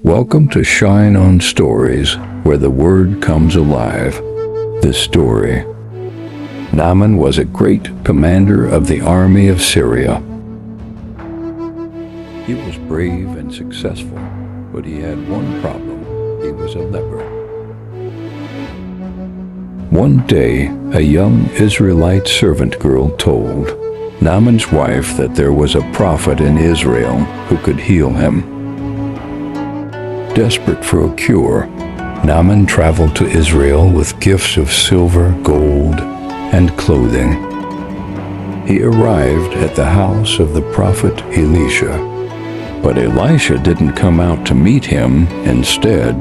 Welcome to Shine On Stories, where the Word comes alive. This story. Naaman was a great commander of the army of Syria. He was brave and successful, but he had one problem. He was a leper. One day, a young Israelite servant girl told Naaman's wife that there was a prophet in Israel who could heal him. Desperate for a cure, Naaman traveled to Israel with gifts of silver, gold, and clothing. He arrived at the house of the prophet Elisha, but Elisha didn't come out to meet him. Instead,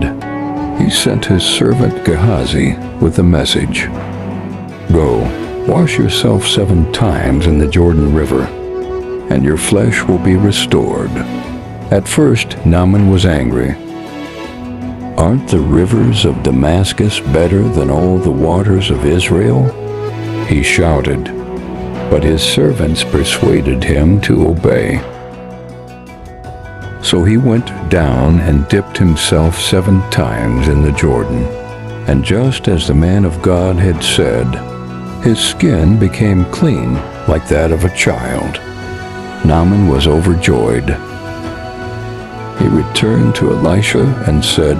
he sent his servant Gehazi with a message. "Go, wash yourself 7 times in the Jordan River, and your flesh will be restored." At first, Naaman was angry. "Aren't the rivers of Damascus better than all the waters of Israel?" he shouted, but his servants persuaded him to obey. So he went down and dipped himself 7 times in the Jordan, and just as the man of God had said, his skin became clean like that of a child. Naaman was overjoyed. He returned to Elisha and said,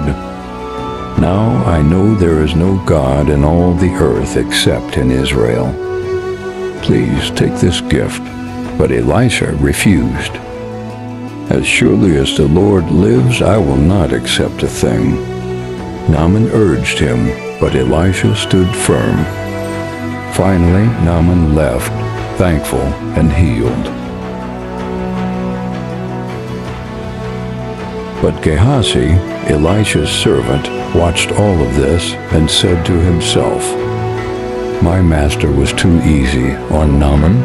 "Now I know there is no God in all the earth except in Israel. Please take this gift." But Elisha refused. "As surely as the Lord lives, I will not accept a thing." Naaman urged him, but Elisha stood firm. Finally, Naaman left, thankful and healed. But Gehazi, Elisha's servant, watched all of this and said to himself, "My master was too easy on Naaman.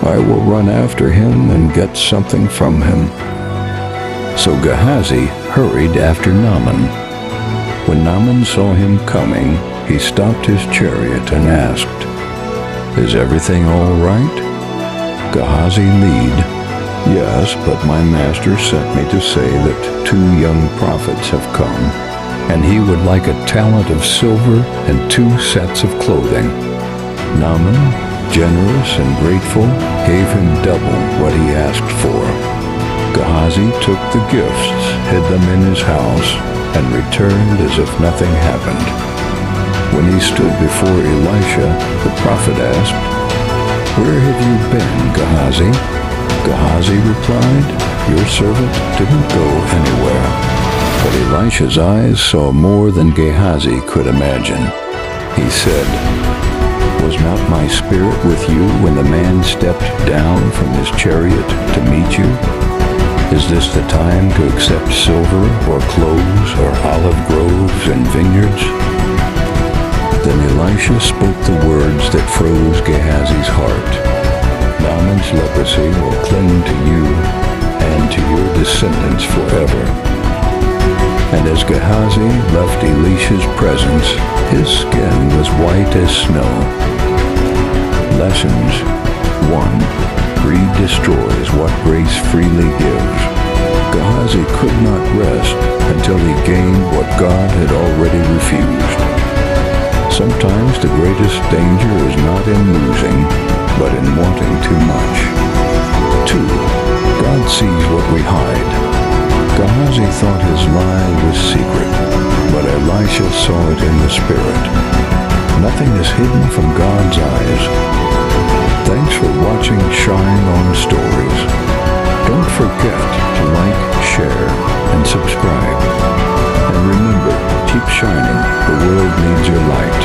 I will run after him and get something from him." So Gehazi hurried after Naaman. When Naaman saw him coming, he stopped his chariot and asked, "Is everything all right?" Gehazi lied, "Yes, but my master sent me to say that 2 young prophets have come, and he would like a talent of silver and 2 sets of clothing." Naaman, generous and grateful, gave him double what he asked for. Gehazi took the gifts, hid them in his house, and returned as if nothing happened. When he stood before Elisha, the prophet asked, "Where have you been, Gehazi?" Gehazi replied, "Your servant didn't go anywhere." But Elisha's eyes saw more than Gehazi could imagine. He said, "Was not my spirit with you when the man stepped down from his chariot to meet you? Is this the time to accept silver or clothes or olive groves and vineyards?" Then Elisha spoke the words that froze Gehazi's heart. "Naaman's leprosy will cling to you and to your descendants forever." And as Gehazi left Elisha's presence, his skin was white as snow. Lessons. 1. Greed destroys what grace freely gives. Gehazi could not rest until he gained what God had already refused. Sometimes the greatest danger is not in losing, but in wanting too much. 2. God sees what we hide. Gehazi thought his lie was secret, but Elisha saw it in the spirit. Nothing is hidden from God's eyes. Thanks for watching Shine On Stories. Don't forget to like, share, and subscribe. And remember, keep shining. The world needs your light.